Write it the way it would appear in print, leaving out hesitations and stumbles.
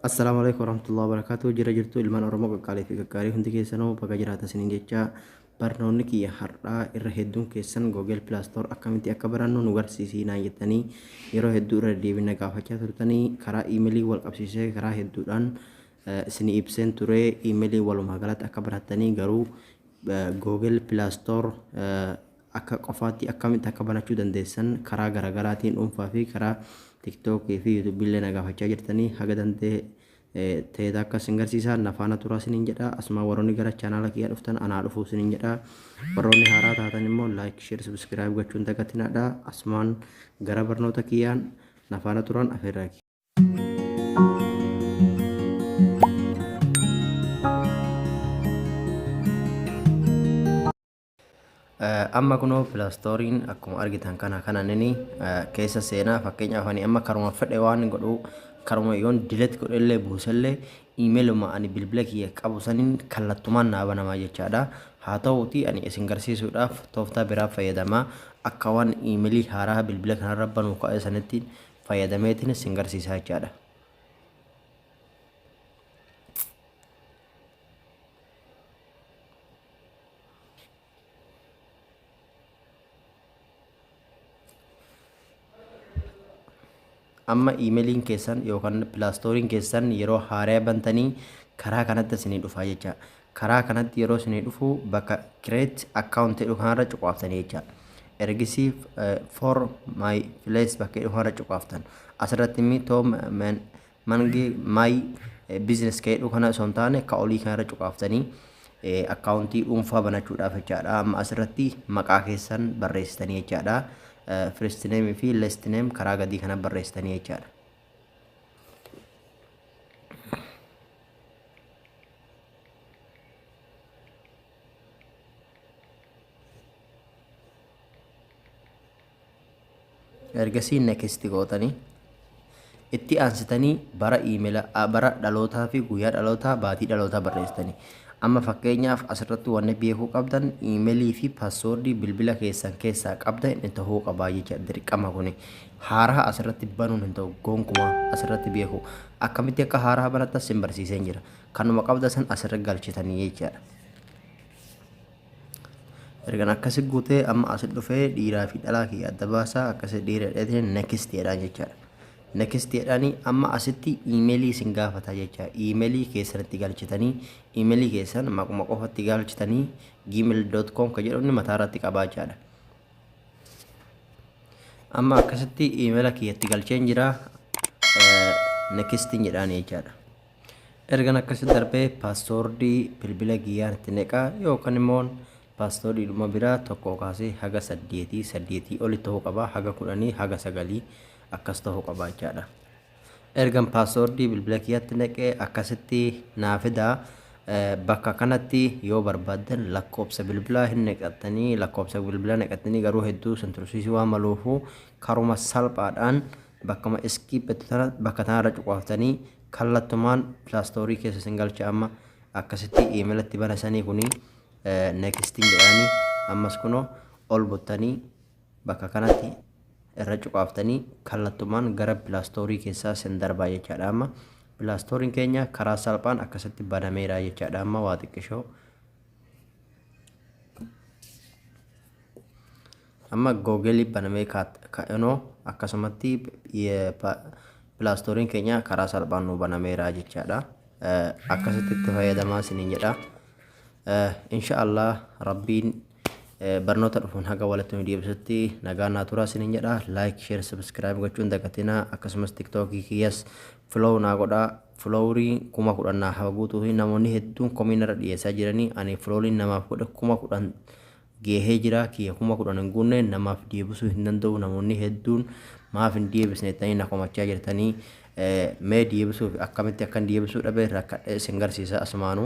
Assalamualaikum warahmatullahi wabarakatuh. Jira jirtu ilmaan Oromoo qaqqaalee fi gaggaarii hundi keessanuu bakka jiraatan isiniin jecha barnoonni kiyya har'aa irra hedduun keessan Google Play Store akkamitti akka barannu nu barsiisinaa jettanii yeroo hedduu irra deebina gaafachaa turtanii karaa iimeelii wal qabsiisee karaa hedduudhaan isinii ibseen ture. Iimeelii walumaa galatti akka barattanii garuu Google Play Store akka qofaatti akkamitti akka banachuu dandeessan karaa garaagaraatiin dhuunfaa fi karaa TikTok fi YouTube illee nagaafachaa jirtanii haga dandee ta'ee akka singarsiisaa nafaana turaa isiniin jedha. Asuma warroonni gara chaanaala kiyyaa dhuftan anaa dhufuu isiniin jedha. Warroonni haaraa taatan immoo like, share, subscribe gochuun dagattinaadha. Asumaan gara barnoota kiyyaan nafaana turan afeerraa kiyya. Amma kunoo pilaastoriin akkuma argitan kanani keessa seenaa fakkeenyaaf ani amma karuma fedhe waan godhu karuma yoon dilet godhellee buusellee iimeeluma ani bilbila kiyya qabu saniin kallattumaan naa banamaa jechaadha. Haa ta'uuti ani isin garsiisuudhaaf tooftaa biraa fayyadamaa akka waan iimeelii haaraa bilbila kanarra banuu ka'e sanitti fayyadameetiin isin garsiisaa jechaadha. Amma iimeeliin keessan yookaan pilaastoriin keessan yeroo haaraa bantanii karaa kanatti isinii dhufaa jecha. Karaa kanatti yeroo isinii dhufu bakka create account jedhu kanarra cuqaaftanii jecha. Ergisii for my place bakka jedhu kanarra cuqaaftan. Asirratti immoo Tom Mangi my business jedhu kana osoo hin taane ka olii kanarra cuqaaftanii akkaawuntii dhuunfaa banachuudhaaf jechaadha. Amma asirratti maqaa keessan barreessitanii jechaadha. First name fi last name karaa gadii kana barreessitanii jechaadha. Ergasii next gootanii itti aansitanii bara iimeela bara dhalootaa fi guyyaa dhalootaa baatii dhalootaa barreessitanii. Amma fakkeenyaaf asirratti wanni beekuu qabdan iimeelii fi paaswoordii bilbila keessan keessaa qabda inni ta'uu qabaa jecha dirqama kuni haaraa asirratti banuun hin ta'u gonkumaa asirratti beeku akkamitti akka haaraa banattas sin barsiiseen jira kanuma qabda san asirra galchitanii jechaadha. Ergan akkasi guutee amma asit dhufee dhiiraa fi dhalaa kiyya adda baasaa akkasi dhiira dheetiin next jedhaan jechaadha. Next jedhanii amma asitti iimeelii isin gaafata jecha iimeelii keessanitti galchitanii iimeelii keessan maquma qofatti galchitanii gmail.com ka jedhu inni mataa irratti qabaa jechaadha. Amma akkasitti iimeela kiyyatti galcheen jira next jedhaan jechaadha. Ergan akkasitti darbee paaswoordii bilbila kiyyaan itti neqaa yookaan immoo paaswoordii dhuma biraa tokko kaasee haga 8 oli ta'uu qaba haga 10 haga 9 akkas ta'uu qaba jechaadha. Ergan paaswoordii bilbila kiyyaatti naqee akkasitti naafidaa bakka kanatti yoo barbaadan lakkoofsa bilbilaa hin naqattanii lakkoofsa bilbilaa naqattanii garuu hedduu san tursiisuu waan maluufu karuma salphaadhaan bakkama skip bakka tanarra cuqaaftanii kallattumaan pilaastorii keessa isin galcha. Amma akkasitti iimeelatti banasanii kuni next jedhanii ammas kunoo ol buttanii bakka kanatti irra cuqaaftanii kallattumaan gara pilaastorii keessaa sin darbaa jechaadha. Amma pilaastoriin keenya karaa salphaan akkasitti banameera jechaadha. Amma waa xiqqishoo amma Google banamee kaa'inoo akkasumatti pilaastoriin keenya karaa salphaan nu banameera jechaadha. Akkasitti itti fayyadamaa isiniin jedha. Inshaallah rabbiin barnoota dhufuun haga walitti nu deebisutti nagaa naa turaa isiniin jedha. Like, share, subscribe gochuun dagatinaa. Akkasumas TikTokii kiyyas follow naa godhaa. Followrii 10,000 haa guutuu fi namoonni hedduun komiinarra dhiyeessaa jiranii ani followriin namaaf godhe 10,000 geehee jira kiyya 10,000 hin guunne namaaf deebisuu hin danda'u. Namoonni hedduun maaf hin deebisne ta'anii na komachaa jirtanii mee deebisuuf akkamitti akkan deebisuu dhabe rakkadhee isin garsiisa asumaanuu.